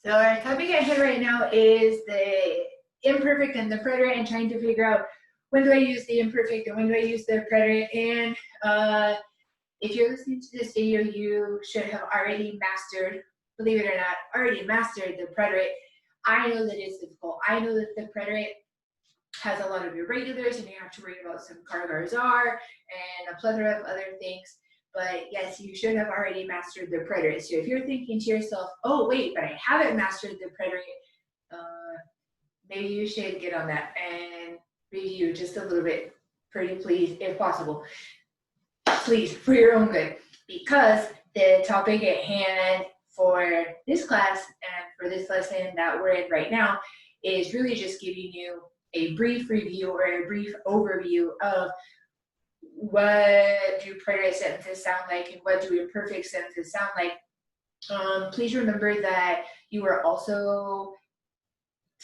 So our topic at hand right now is the imperfect and the preterite, and trying to figure out when do I use the imperfect and when do I use the preterite. And if you're listening to this video, you should have already mastered, believe it or not, already mastered the preterite. I know that it's difficult. I know that the preterite has a lot of irregulars and you have to worry about some car-gar-zar and a plethora of other things. But yes, you should have already mastered the preterite. So if you're thinking to yourself, oh wait, but I haven't mastered the preterite, maybe you should get on that and review just a little bit, pretty please, if possible. Please, for your own good, because the topic at hand for this class and for this lesson that we're in right now is really just giving you a brief review or a brief overview of what do preterite sentences sound like and what do imperfect sentences sound like. Please remember that you were also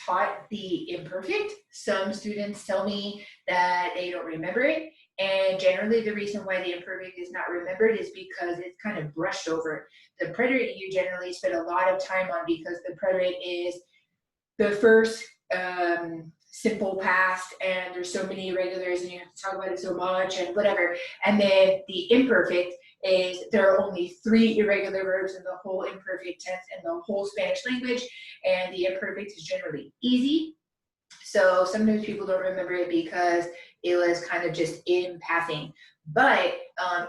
taught the imperfect. Some students tell me that they don't remember it, and generally the reason why the imperfect is not remembered is because it's kind of brushed over. The preterite you generally spend a lot of time on because the preterite is the first simple past, and there's so many irregulars and you have to talk about it so much and whatever. And then the imperfect is there are only 3 irregular verbs in the whole imperfect tense in the whole Spanish language, and the imperfect is generally easy. So sometimes people don't remember it because it was kind of just in passing. But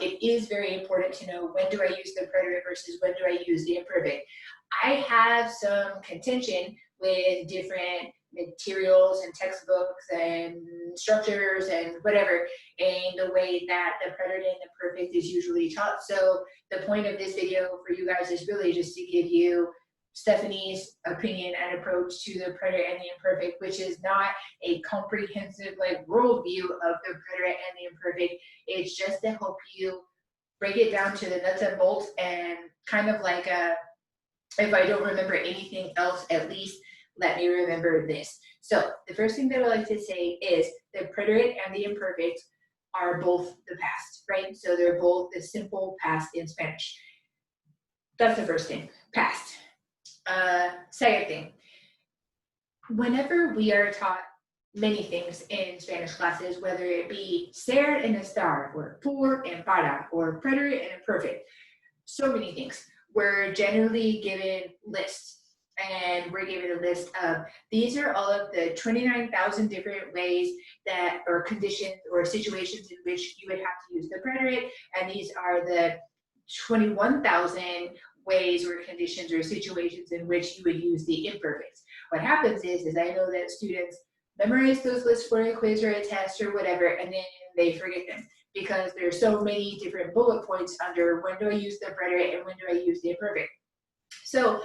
it is very important to know when do I use the preterite versus when do I use the imperfect. I have some contention with different materials and textbooks and structures and whatever in the way that the preterite and the imperfect is usually taught. So the point of this video for you guys is really just to give you Stephanie's opinion and approach to the preterite and the imperfect, which is not a comprehensive like worldview of the preterite and the imperfect. It's just to help you break it down to the nuts and bolts, and kind of like if I don't remember anything else, at least let me remember this. So the first thing that I like to say is the preterite and the imperfect are both the past, right? So they're both the simple past in Spanish. That's the first thing, past. Second thing, whenever we are taught many things in Spanish classes, whether it be ser and estar, or por and para, or preterite and imperfect, so many things, we're generally given lists. And we're given a list of, these are all of the 29,000 different ways that, or conditions or situations in which you would have to use the preterite, and these are the 21,000 ways or conditions or situations in which you would use the imperfect. What happens is I know that students memorize those lists for a quiz or a test or whatever, and then they forget them because there's so many different bullet points under when do I use the preterite and when do I use the imperfect. So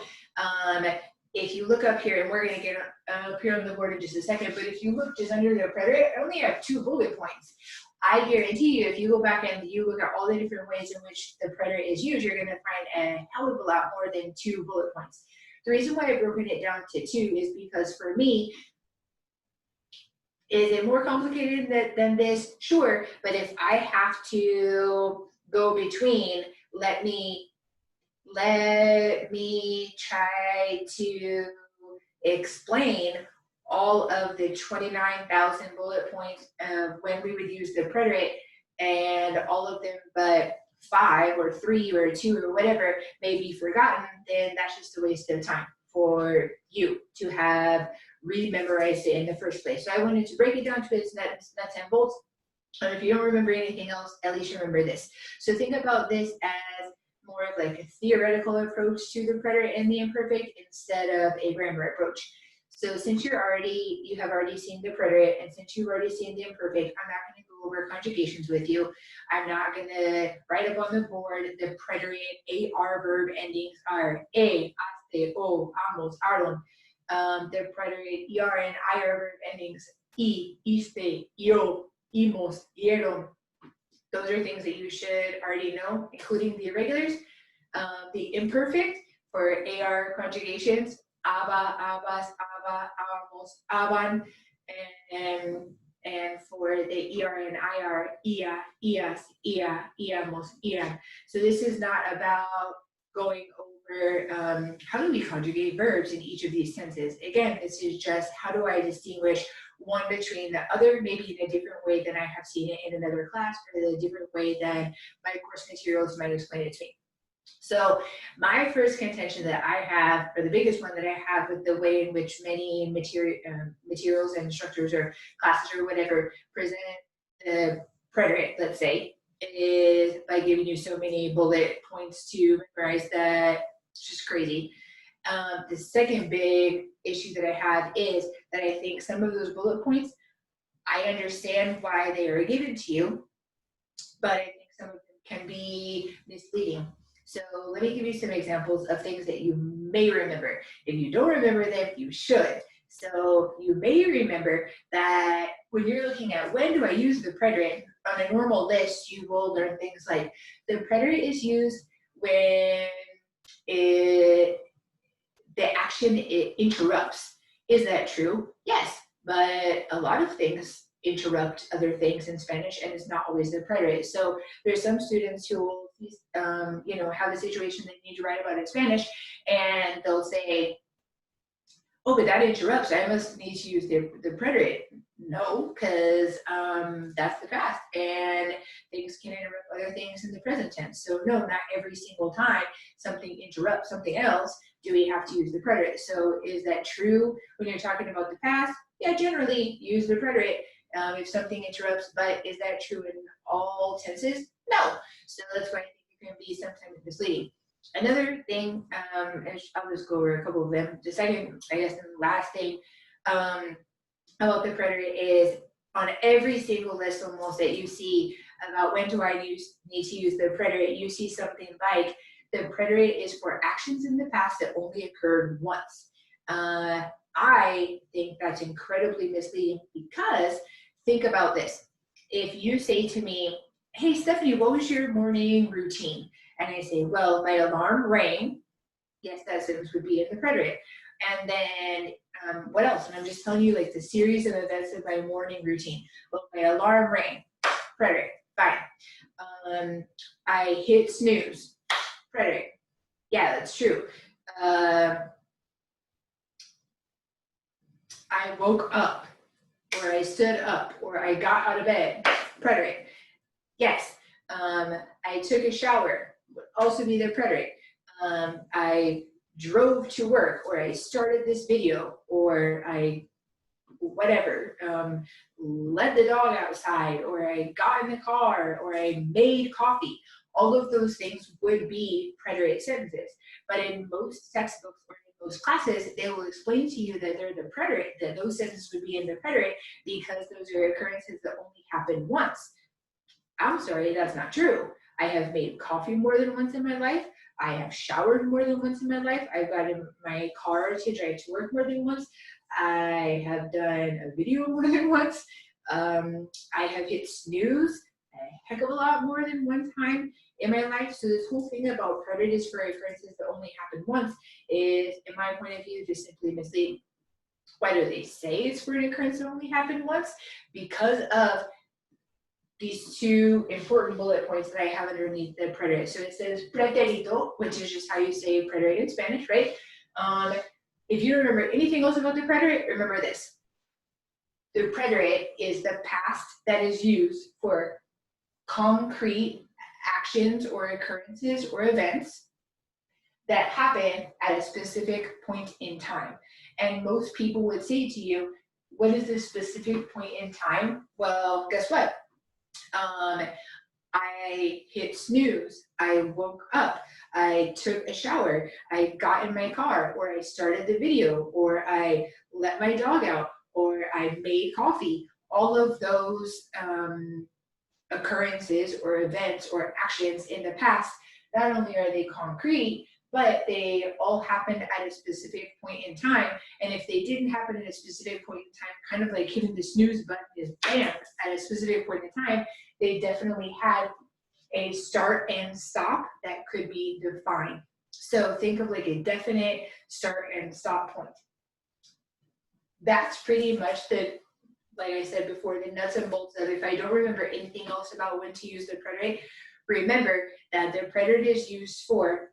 if you look up here, and we're going to get up here on the board in just a second, but if you look just under the preterite, I only have 2 bullet points. I guarantee you, if you go back and you look at all the different ways in which the preterite is used, you're going to find a hell of a lot more than 2 bullet points. The reason why I've broken it down to 2 is because for me, is it more complicated than this? Sure, but if I have to go between, let me try to explain all of the 29,000 bullet points of when we would use the preterite, and all of them but 5 or 3 or 2 or whatever may be forgotten, then that's just a waste of time for you to have rememorized it in the first place. So I wanted to break it down to its nuts and bolts. And if you don't remember anything else, at least remember this. So think about this as more of like a theoretical approach to the preterite and the imperfect instead of a grammar approach. So since you have already seen the preterite, and since you've already seen the imperfect, I'm not going to go over conjugations with you. I'm not going to write up on the board the preterite AR verb endings are a, haste, o, amos, aron. The preterite ER and IR verb endings iste, io, imos, ieron. Those are things that you should already know, including the irregulars. The imperfect for AR conjugations, aba, abas, aba, abamos, aban, and for the ER and IR, ia, ias, ia, iamos, ian. So this is not about going over over how do we conjugate verbs in each of these tenses. Again, this is just how do I distinguish one between the other, maybe in a different way than I have seen it in another class, or in a different way than my course materials might explain it to me. So my first contention that I have, or the biggest one that I have with the way in which many materials and instructors or classes or whatever present the preterite, let's say, is by giving you so many bullet points to memorize that it's just crazy. The second big issue that I have is that I think some of those bullet points, I understand why they are given to you, but I think some of them can be misleading. So let me give you some examples of things that you may remember. If you don't remember them, you should. So you may remember that when you're looking at when do I use the preterite, on a normal list, you will learn things like the preterite is used when the action interrupts. Is that true? Yes, but a lot of things interrupt other things in Spanish, and it's not always the preterite. So there's some students who will, have a situation they need to write about in Spanish, and they'll say, "Oh, but that interrupts. I must need to use the preterite." No, because that's the past, and things can interrupt other things in the present tense. So no, not every single time something interrupts something else do we have to use the preterite. So is that true when you're talking about the past? Yeah, generally use the preterite if something interrupts, but is that true in all tenses? No. So that's why I think it can be sometimes misleading. Another thing, and I'll just go over a couple of them. The second, I guess, and the last thing about the preterite is on every single list almost that you see about when do I need to use the preterite, you see something like the preterite is for actions in the past that only occurred once. I think that's incredibly misleading because think about this. If you say to me, "Hey, Stephanie, what was your morning routine?" And I say, "Well, my alarm rang." Yes, that sentence would be in the preterite. And then what else? And I'm just telling you like the series of events of my morning routine. Well, my alarm rang, preterite, fine. I hit snooze, preterite. Yeah, that's true. I woke up, or I stood up, or I got out of bed, preterite. Yes. I took a shower, would also be the preterite. I drove to work, or I started this video, or I whatever, let the dog outside, or I got in the car, or I made coffee. All of those things would be preterite sentences. But in most textbooks or in most classes, they will explain to you that they're the preterite, that those sentences would be in the preterite because those are occurrences that only happen once. I'm sorry, that's not true. I have made coffee more than once in my life. I have showered more than once in my life. I've got in my car to drive to work more than once. I have done a video more than once. I have hit snooze a heck of a lot more than one time in my life. So this whole thing about preterites for occurrences that only happen once is, in my point of view, just simply misleading. Why do they say it's for an occurrence that only happened once? Because of these two important bullet points that I have underneath the preterite. So it says preterito, which is just how you say preterite in Spanish, right? If you don't remember anything else about the preterite, remember this. The preterite is the past that is used for concrete actions or occurrences or events that happen at a specific point in time. And most people would say to you, what is the specific point in time? Well, guess what? I hit snooze, I woke up, I took a shower, I got in my car, or I started the video, or I let my dog out, or I made coffee. All of those occurrences or events or actions in the past, not only are they concrete, but they all happened at a specific point in time. And if they didn't happen at a specific point in time, kind of like hitting the snooze button is bam, at a specific point in time, they definitely had a start and stop that could be defined. So think of like a definite start and stop point. That's pretty much the, like I said before, the nuts and bolts of if I don't remember anything else about when to use the preterite, remember that the preterite is used for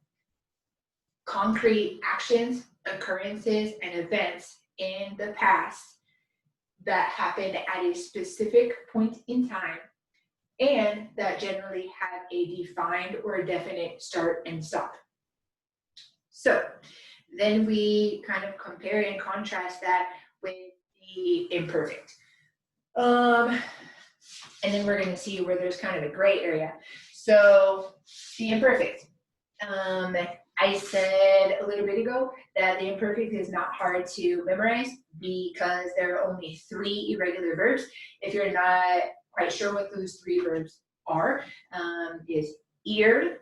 concrete actions, occurrences, and events in the past that happened at a specific point in time and that generally have a defined or a definite start and stop. So then we kind of compare and contrast that with the imperfect. And then we're going to see where there's kind of a gray area. So the imperfect. I said a little bit ago that the imperfect is not hard to memorize because there are only 3 irregular verbs. If you're not quite sure what those 3 verbs are, is ir,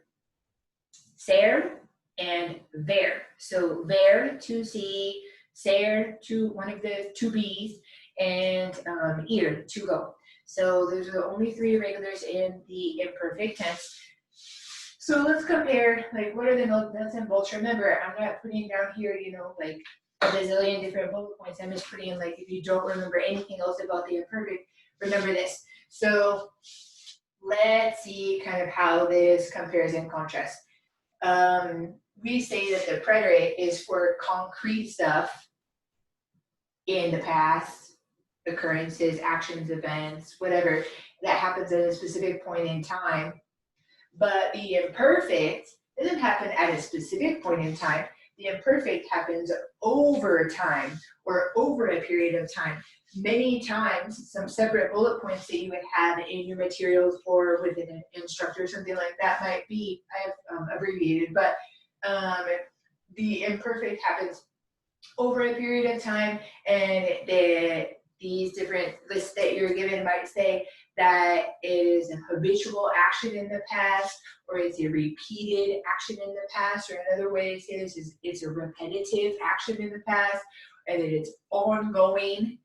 ser, and ver. So ver, to see, ser, to one of the 2 B's, and ir, to go. So those are the only 3 irregulars in the imperfect tense. So let's compare, like, what are the nuts and bolts? Remember, I'm not putting down here, you know, like a bazillion different bullet points. I'm just putting in, like, if you don't remember anything else about the imperfect, remember this. So let's see kind of how this compares and contrasts. We say that the preterite is for concrete stuff in the past, occurrences, actions, events, whatever, that happens at a specific point in time. But the imperfect doesn't happen at a specific point in time. The imperfect happens over time or over a period of time. Many times, some separate bullet points that you would have in your materials or with an instructor, something like that might be, I have abbreviated, but the imperfect happens over a period of time, and these different lists that you're given might say that it is a habitual action in the past, or it's a repeated action in the past, or another way to say this is it's a repetitive action in the past, and that it's ongoing.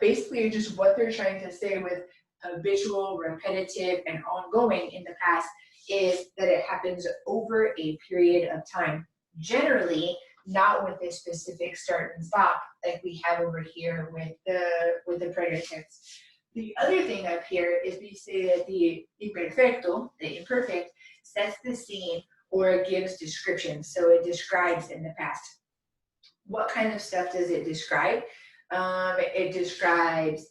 Basically, just what they're trying to say with habitual, repetitive, and ongoing in the past is that it happens over a period of time. Generally, not with a specific start and stop like we have over here with the preterite tense. The other thing up here is we say that the imperfecto, the imperfect, sets the scene or gives description. So it describes in the past. What kind of stuff does it describe? It describes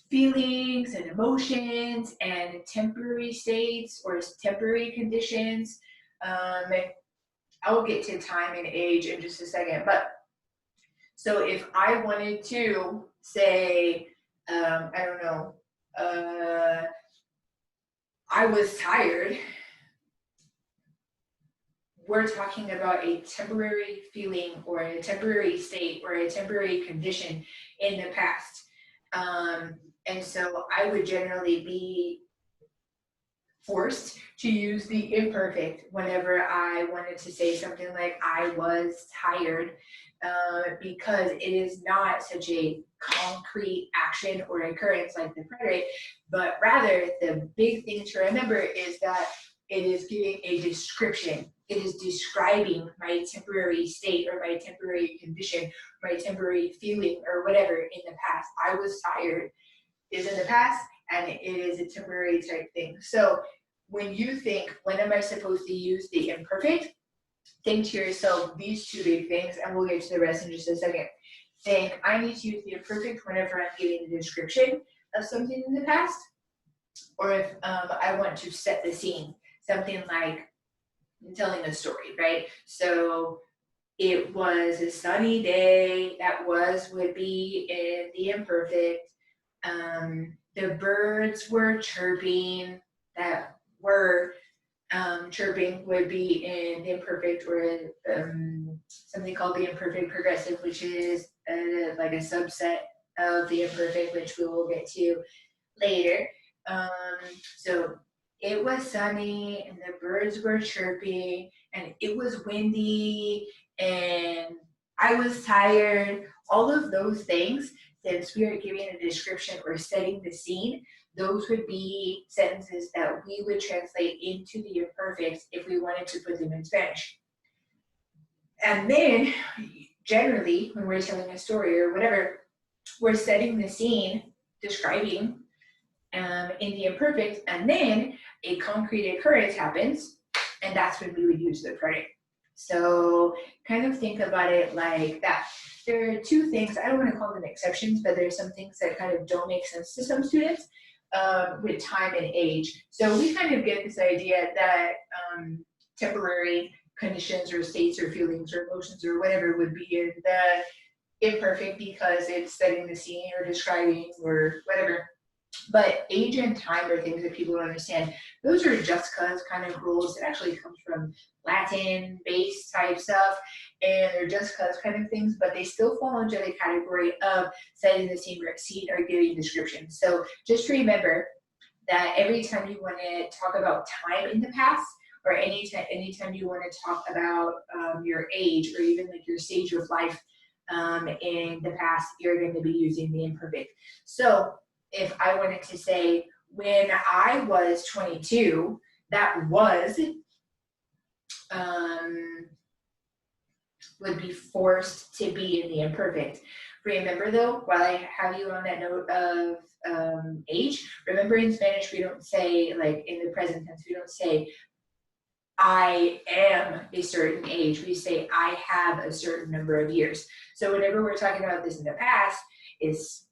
feelings and emotions and temporary states or temporary conditions. I will get to time and age in just a second, but so if I wanted to say, I don't know, I was tired, we're talking about a temporary feeling or a temporary state or a temporary condition in the past. And so I would generally be forced to use the imperfect whenever I wanted to say something like I was tired, because it is not such a concrete action or occurrence like the preterite, but rather the big thing to remember is that it is giving a description. It is describing my temporary state or my temporary condition, my temporary feeling or whatever in the past. I was tired is in the past, and it is a temporary type thing. So when you think, when am I supposed to use the imperfect? Think to yourself these 2 big things, and we'll get to the rest in just a second. Think, I need to use the imperfect whenever I'm giving a description of something in the past, or if I want to set the scene, something like telling a story, right? So it was a sunny day, that would be in the imperfect. The birds were chirping, that were chirping would be in the imperfect, or something called the imperfect progressive, which is like a subset of the imperfect, which we will get to later. So it was sunny and the birds were chirping and it was windy and I was tired. All of those things, since we are giving a description or setting the scene, those would be sentences that we would translate into the imperfects if we wanted to put them in Spanish. And then, generally, when we're telling a story or whatever, we're setting the scene, describing in the imperfect, and then a concrete occurrence happens, and that's when we would use the preterite. So kind of think about it like that. There are two things, I don't want to call them exceptions, but there's some things that kind of don't make sense to some students with time and age. So we kind of get this idea that temporary conditions or states or feelings or emotions or whatever would be in the imperfect because it's setting the scene or describing or whatever. But age and time are things that people don't understand. Those are just cause kind of rules. It actually comes from Latin based type stuff, and they're just cause kind of things, but they still fall into the category of setting the scene or giving description. So just remember that every time you want to talk about time in the past, or anytime you want to talk about your age or even like your stage of life in the past, you're going to be using the imperfect. So if I wanted to say, when I was 22, that was would be forced to be in the imperfect. Remember though, while I have you on that note of age, remember in Spanish we don't say, like in the present tense, we don't say I am a certain age. We say I have a certain number of years. So whenever we're talking about this in the past, is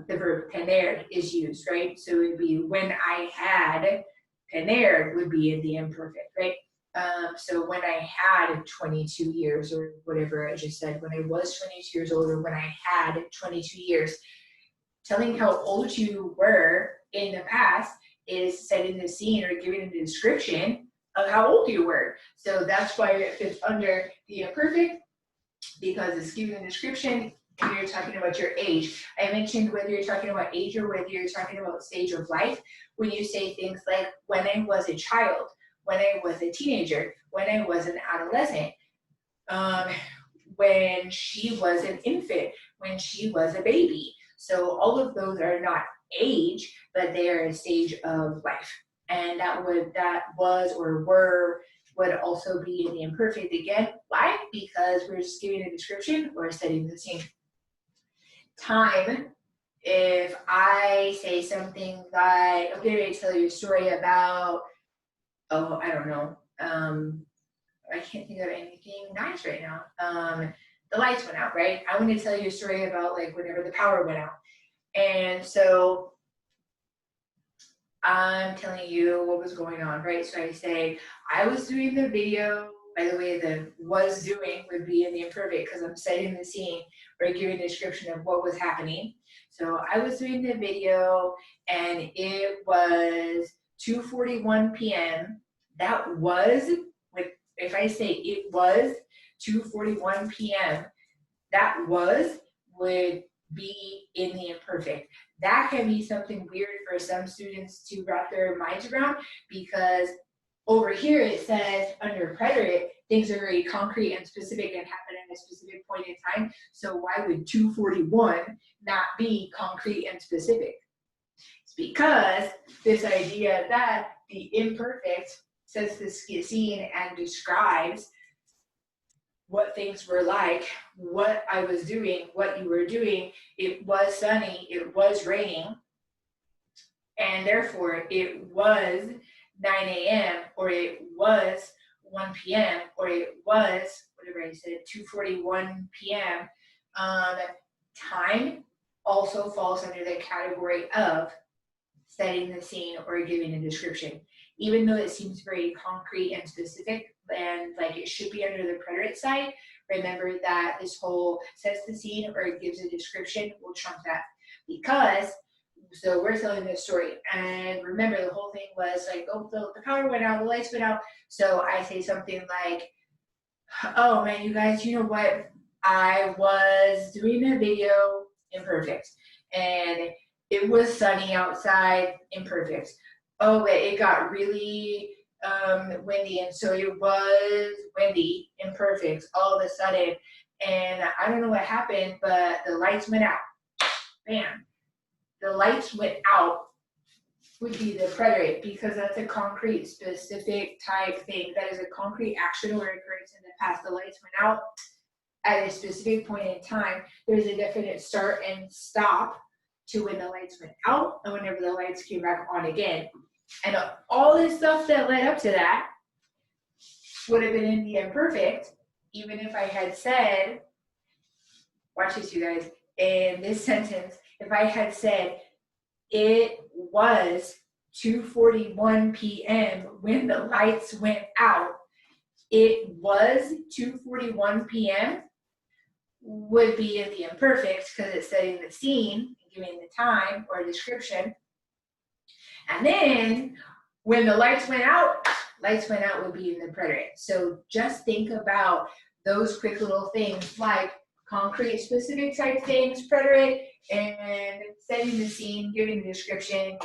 the verb tener is used, right? So it would be when I had tener would be in the imperfect, right? So when I had 22 years or whatever I just said, when I was 22 years old or when I had 22 years, telling how old you were in the past is setting the scene or giving a description of how old you were. So that's why it fits under the imperfect, because it's giving a description and you're talking about your age. I mentioned whether you're talking about age or whether you're talking about stage of life, when you say things like when I was a child, when I was a teenager, when I was an adolescent, when she was an infant, when she was a baby. So all of those are not age, but they are a stage of life. And that was or were would also be in the imperfect again. Why? Because we're just giving a description or setting the scene. Time, if I say something like, I'm going to tell you a story about, oh, I don't know, I can't think of anything nice right now. The lights went out, right? I want to tell you a story about like whenever the power went out. And so I'm telling you what was going on, right? So I say, I was doing the video. By the way, the was doing would be in the imperfect because I'm setting the scene or giving a description of what was happening. So I was doing the video and it was 2:41 p.m. That was, if I say it was 2:41 p.m., that was would be in the imperfect. That can be something weird for some students to wrap their minds around, because over here it says under preterit, things are very concrete and specific and happen at a specific point in time. So why would 2:41 not be concrete and specific? It's because this idea that the imperfect sets the scene and describes what things were like, what I was doing, what you were doing. It was sunny, it was raining, and therefore it was 9 a.m. or it was 1 p.m. or it was, whatever I said, 2:41 p.m. Time also falls under the category of setting the scene or giving a description. Even though it seems very concrete and specific and like it should be under the preterit side, remember that this whole sets the scene or it gives a description will trump that. Because, so we're telling this story, and remember the whole thing was like, oh, the power went out, the lights went out. So I say something like, oh man, you guys, you know what? I was doing a video imperfect, and it was sunny outside, imperfect. Oh, but it got really windy, and so it was windy, imperfect, all of a sudden. And I don't know what happened, but the lights went out. Bam. The lights went out would be the preterit, because that's a concrete, specific type thing. That is a concrete action or occurrence in the past. The lights went out at a specific point in time. There's a definite start and stop to when the lights went out and whenever the lights came back on again. And all this stuff that led up to that would have been in the imperfect, even if I had said, watch this, you guys, in this sentence, if I had said, it was 2:41 p.m. when the lights went out, it was 2:41 p.m. would be in the imperfect because it's setting the scene, giving the time or description. And then when the lights went out would be in the preterite. So just think about those quick little things like concrete specific type things, preterite, and setting the scene, giving the description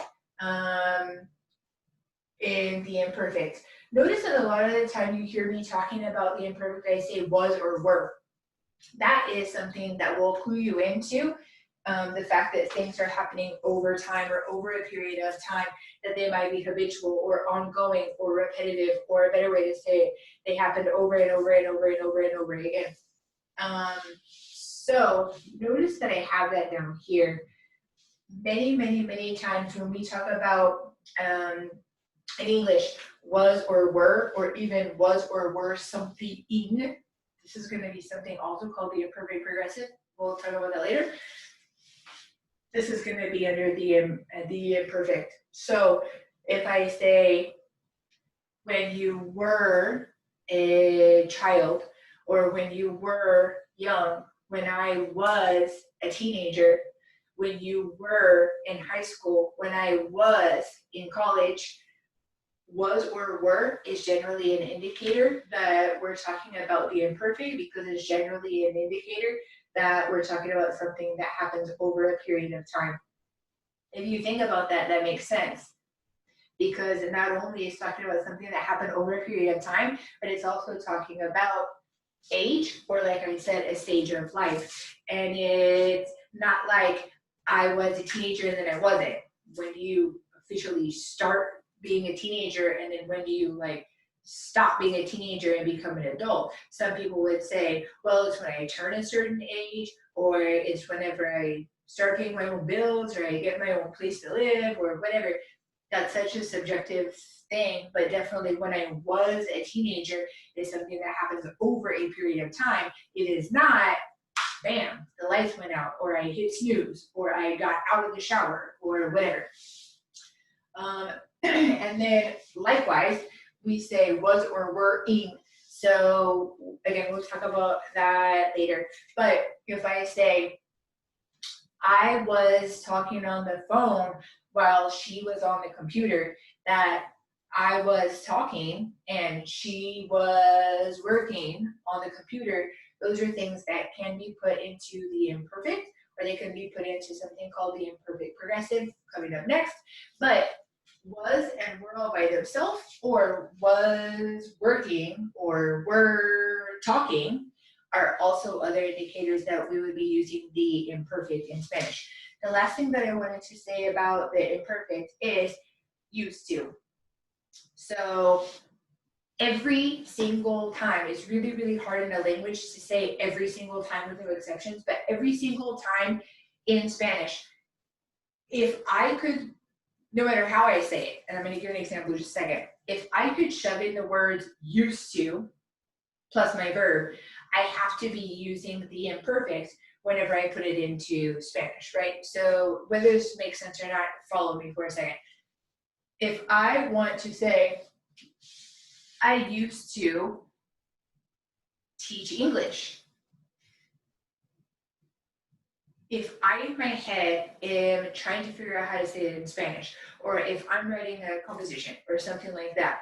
in the imperfect. Notice that a lot of the time you hear me talking about the imperfect, I say was or were. That is something that will clue you into the fact that things are happening over time or over a period of time, that they might be habitual or ongoing or repetitive, or a better way to say it, they happen over and over and over and over and over again. So notice that I have that down here. Many, many, many times when we talk about in English, was or were, or even was or were something, this is going to be something also called the imperfect progressive. We'll talk about that later. This is going to be under the imperfect. So if I say, when you were a child, or when you were young, when I was a teenager, when you were in high school, when I was in college, was or were is generally an indicator that we're talking about the imperfect, because it's generally an indicator that we're talking about something that happens over a period of time. If you think about that, that makes sense, because it not only is talking about something that happened over a period of time, but it's also talking about age, or like I said, a stage of life. And it's not like I was a teenager and then I wasn't. When do you officially start being a teenager, and then when do you like stop being a teenager and become an adult? Some people would say, well, it's when I turn a certain age, or it's whenever I start paying my own bills, or I get my own place to live, or whatever. That's such a subjective thing, but definitely when I was a teenager is something that happens over a period of time. It is not, bam, the lights went out, or I hit snooze, or I got out of the shower, or whatever. And then likewise, we say was or were ing. So again, we'll talk about that later. But if I say, I was talking on the phone while she was on the computer, that I was talking and she was working on the computer, those are things that can be put into the imperfect, or they can be put into something called the imperfect progressive, coming up next. But was and were all by themselves, or was working or were talking, are also other indicators that we would be using the imperfect in Spanish. The last thing that I wanted to say about the imperfect is used to. So every single time, it's really, really hard in a language to say every single time with no exceptions, but every single time in Spanish, if I could, no matter how I say it, and I'm going to give an example in just a second, if I could shove in the words used to plus my verb, I have to be using the imperfect whenever I put it into Spanish, right? So whether this makes sense or not, follow me for a second. If I want to say, I used to teach English. If I in my head am trying to figure out how to say it in Spanish, or if I'm writing a composition or something like that,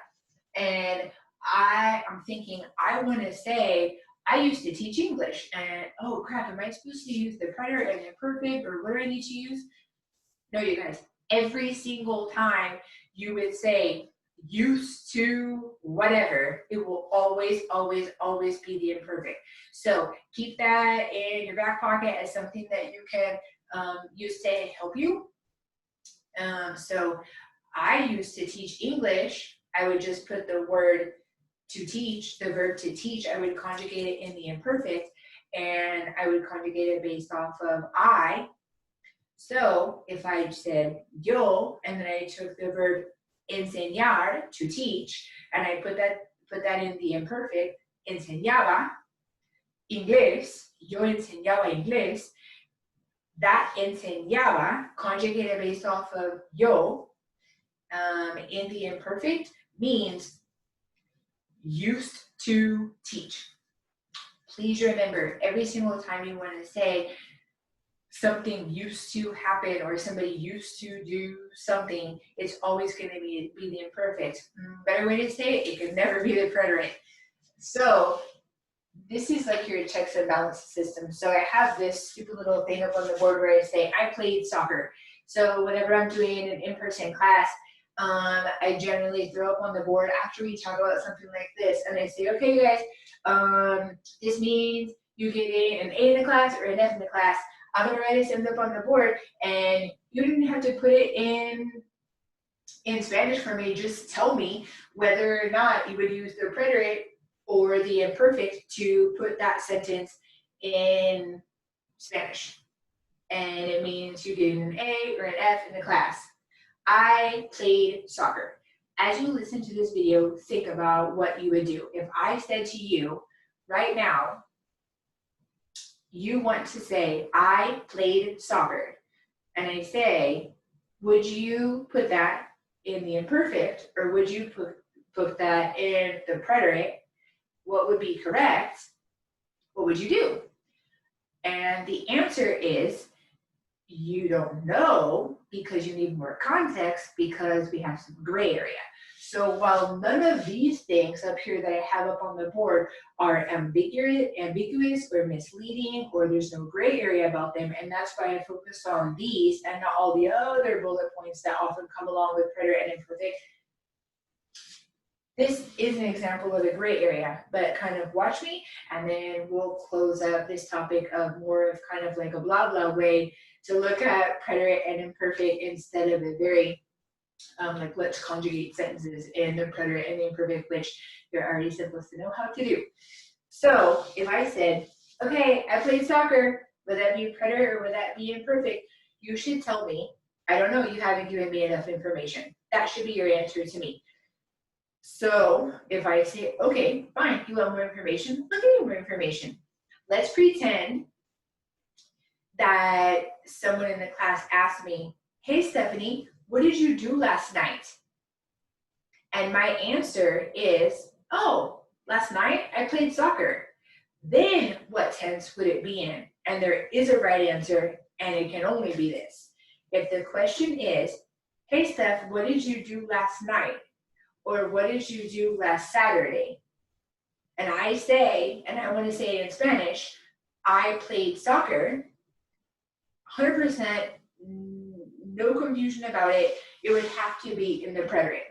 and I'm thinking, I want to say, I used to teach English, and oh crap, am I supposed to use the preterite and imperfect, or what do I need to use? No, you guys, every single time you would say used to whatever, it will always, always, always be the imperfect. So keep that in your back pocket as something that you can use to help you. So I used to teach English. I would just put the word to teach, the verb to teach, I would conjugate it in the imperfect, and I would conjugate it based off of I. So if I said yo, and then I took the verb enseñar, to teach, and I put put that in the imperfect, enseñaba inglés, yo enseñaba inglés, that enseñaba, conjugated based off of yo, in the imperfect means used to teach. Please remember, every single time you want to say something used to happen or somebody used to do something, it's always going to be the imperfect. Better way to say it could never be the preterite. So this is like your checks and balances system. So I have this stupid little thing up on the board where I say, I played soccer. So whenever I'm doing an in-person class, I generally throw up on the board after we talk about something like this. And I say, okay, you guys, this means you get an A in the class or an F in the class. I'm going to write this up on the board. And you didn't have to put it in Spanish for me. Just tell me whether or not you would use the preterite or the imperfect to put that sentence in Spanish. And it means you get an A or an F in the class. I played soccer. As you listen to this video, think about what you would do. If I said to you right now, you want to say, I played soccer. And I say, would you put that in the imperfect or would you put that in the preterite? What would be correct? What would you do? And the answer is you don't know because you need more context because we have some gray area. So while none of these things up here that I have up on the board are ambiguous or misleading or there's no gray area about them, and that's why I focused on these and not all the other bullet points that often come along with preterite and imperfect. This is an example of a gray area, but kind of watch me and then we'll close out this topic of more of kind of like a blah blah way to look at preterite and imperfect instead of a very like let's conjugate sentences in the preterite and the imperfect, which you're already supposed to know how to do. So if I said, okay, I played soccer, would that be preterite or would that be imperfect? You should tell me, I don't know, you haven't given me enough information. That should be your answer to me. So if I say, okay, fine, you want more information? I'll give you more information. Let's pretend that someone in the class asked me, hey, Stephanie, what did you do last night? And my answer is, oh, last night I played soccer. Then what tense would it be in? And there is a right answer, and it can only be this. If the question is, hey, Steph, what did you do last night? Or what did you do last Saturday? And I say, and I want to say it in Spanish, I played soccer, 100%, no confusion about it, it would have to be in the preterite.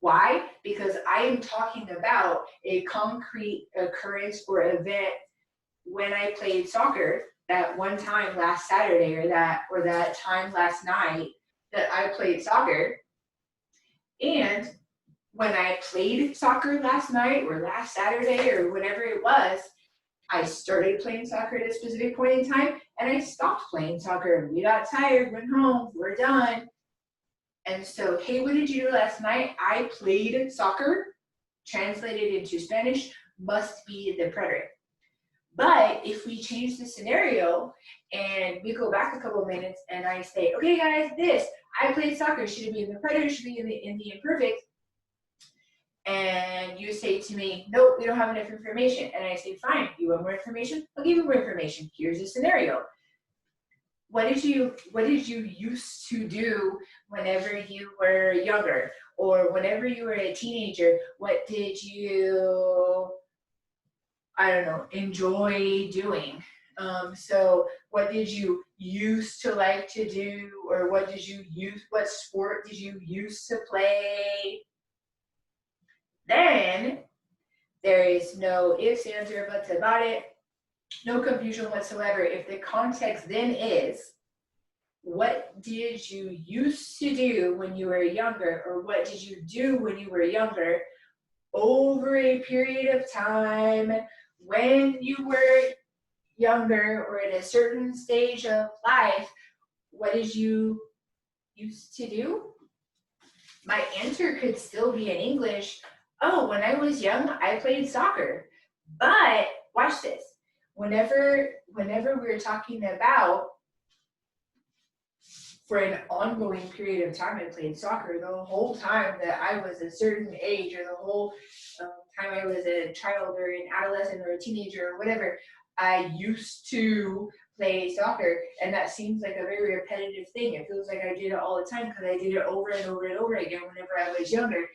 Why? Because I am talking about a concrete occurrence or event when I played soccer, that one time last Saturday or that time last night that I played soccer. And when I played soccer last night or last Saturday or whatever it was, I started playing soccer at a specific point in time and I stopped playing soccer. We got tired, went home, we're done. And so, hey, what did you do last night? I played soccer, translated into Spanish, must be the preterite. But if we change the scenario and we go back a couple of minutes and I say, okay guys, I played soccer, should it be in the preterite, should it be in the imperfect? And you say to me, nope, we don't have enough information. And I say, fine, you want more information? I'll give you more information. Here's a scenario. What did you used to do whenever you were younger? Or whenever you were a teenager, what did you, I don't know, enjoy doing? So what did you used to like to do? Or what sport did you used to play? Then there is no ifs, ands, or buts about it, no confusion whatsoever. If the context then is, what did you used to do when you were younger, or what did you do when you were younger over a period of time when you were younger or at a certain stage of life, what did you used to do? My answer could still be in English, oh, when I was young, I played soccer. But watch this. Whenever we were talking about for an ongoing period of time, I played soccer the whole time that I was a certain age, or the whole time I was a child or an adolescent or a teenager or whatever. I used to play soccer, and that seems like a very repetitive thing. It feels like I did it all the time because I did it over and over and over again whenever I was younger.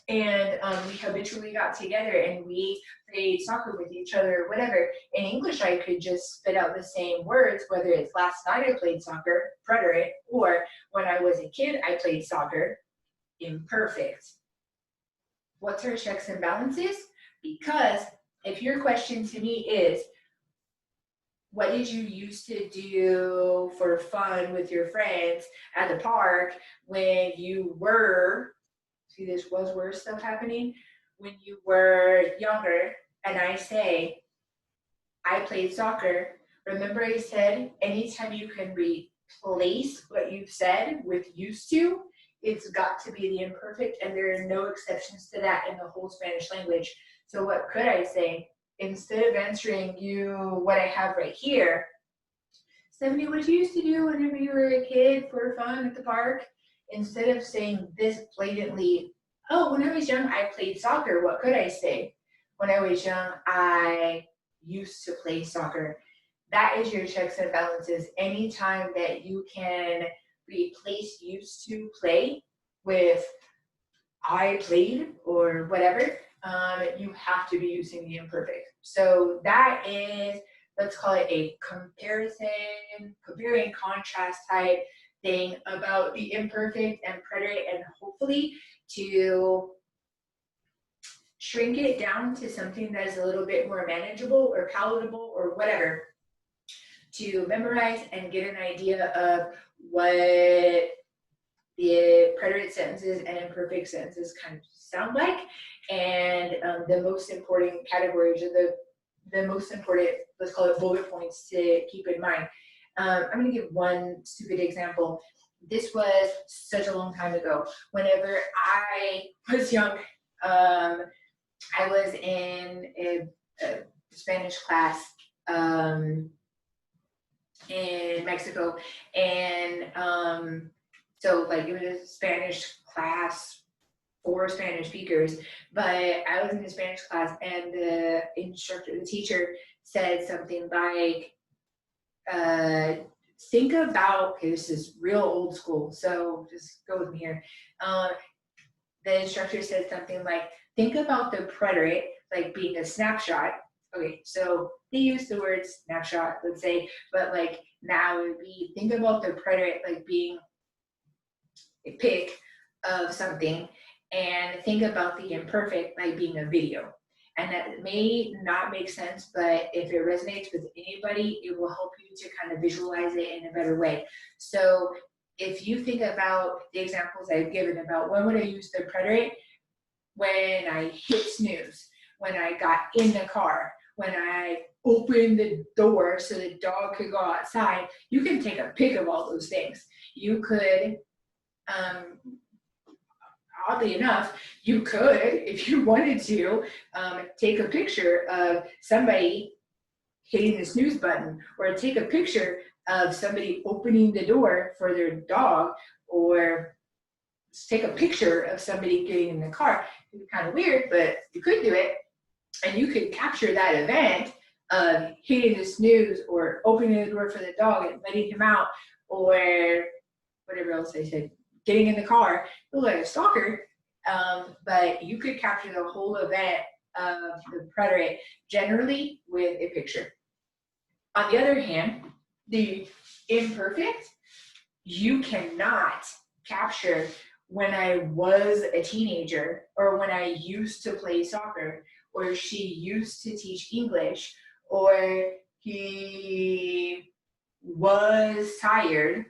And we habitually got together and we played soccer with each other, whatever. In English, I could just spit out the same words, whether it's last night I played soccer, preterite, or when I was a kid, I played soccer, imperfect. What's our checks and balances? Because if your question to me is, what did you used to do for fun with your friends at the park when you were, see this was were stuff happening, when you were younger, and I say, I played soccer. Remember I said, anytime you can replace what you've said with used to, it's got to be the imperfect, and there are no exceptions to that in the whole Spanish language. So what could I say? Instead of answering you what I have right here, Stephanie, what did you used to do whenever you were a kid for fun at the park? Instead of saying this blatantly, oh, when I was young, I played soccer, what could I say? When I was young, I used to play soccer. That is your checks and balances. Anytime that you can replace used to play with I played or whatever, you have to be using the imperfect. So that is, let's call it a comparison, comparing contrast type thing about the imperfect and preterite, and hopefully to shrink it down to something that is a little bit more manageable or palatable or whatever, to memorize and get an idea of what the preterite sentences and imperfect sentences kind of sound like, and the most important categories, or the most important, let's call it bullet points to keep in mind. I'm going to give one stupid example. This was such a long time ago. Whenever I was young, I was in a Spanish class in Mexico, and so like it was a Spanish class for Spanish speakers, but I was in the Spanish class, and the instructor, the teacher, said something like, think about, okay, this is real old school, so just go with me here. The instructor said something like, think about the preterite like being a snapshot. Okay, so they use the word snapshot, let's say, but like now it would be, think about the preterite like being a pic of something, and think about the imperfect like being a video. And that may not make sense, but if it resonates with anybody, it will help you to kind of visualize it in a better way. So if you think about the examples I've given about when would I use the preterite, when I hit snooze, when I got in the car, when I opened the door so the dog could go outside, you can take a pic of all those things. You could, oddly enough, you could, if you wanted to, take a picture of somebody hitting the snooze button, or take a picture of somebody opening the door for their dog, or take a picture of somebody getting in the car. It'd be kind of weird, but you could do it, and you could capture that event of hitting the snooze or opening the door for the dog and letting him out, or whatever else I said, getting in the car. You look like a stalker, but you could capture the whole event of the preterite generally with a picture. On the other hand, the imperfect, you cannot capture when I was a teenager, or when I used to play soccer, or she used to teach English, or he was tired.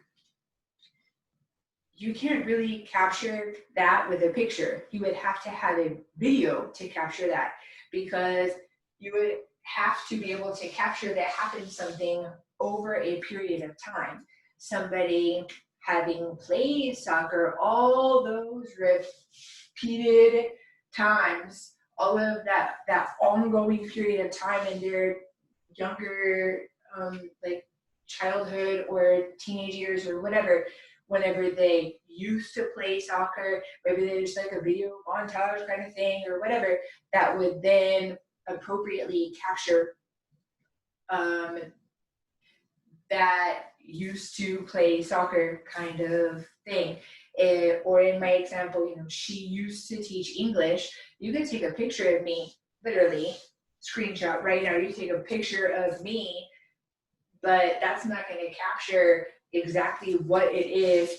You can't really capture that with a picture. You would have to have a video to capture that, because you would have to be able to capture that happened something over a period of time. Somebody having played soccer, all those repeated times, all of that ongoing period of time in their younger like childhood or teenage years or whatever, whenever they used to play soccer, maybe there's like a video montage kind of thing or whatever, that would then appropriately capture that used to play soccer kind of thing. Or in my example, she used to teach English. You can take a picture of me, literally, screenshot right now. You take a picture of me, but that's not going to capture exactly what it is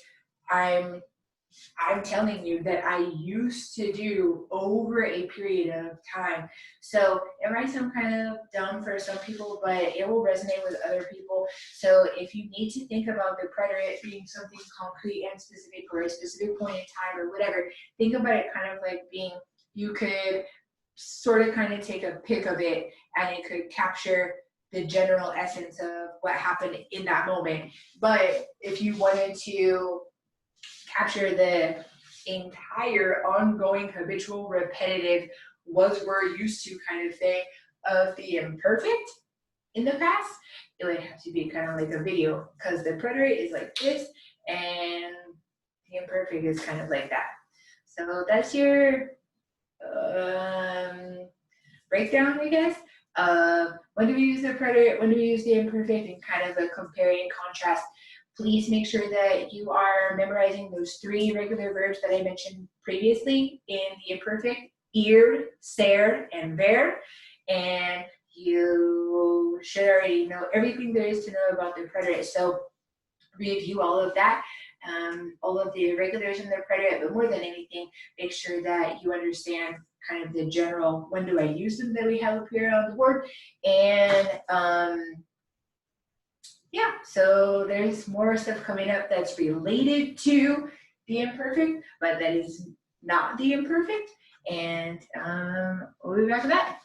I'm telling you that I used to do over a period of time. So it might sound kind of dumb for some people, but it will resonate with other people. So if you need to think about the preterite being something concrete and specific or a specific point in time or whatever, think about it kind of like being, you could sort of kind of take a pic of it and it could capture the general essence of what happened in that moment. But if you wanted to capture the entire ongoing habitual repetitive was we're used to kind of thing of the imperfect in the past, it would have to be kind of like a video, because the preterite is like this and the imperfect is kind of like that. So that's your breakdown, I guess. When do we use the preterite, when do we use the imperfect, and kind of a compare and contrast. Please make sure that you are memorizing those 3 regular verbs that I mentioned previously in the imperfect: eared, stared, and ver. And you should already know everything there is to know about the preterite. So review all of that, all of the irregulars in the preterite, but more than anything, make sure that you understand kind of the general when do I use them that we have up here on the board. And yeah, so there's more stuff coming up that's related to the imperfect, but that is not the imperfect. And we'll be back to that.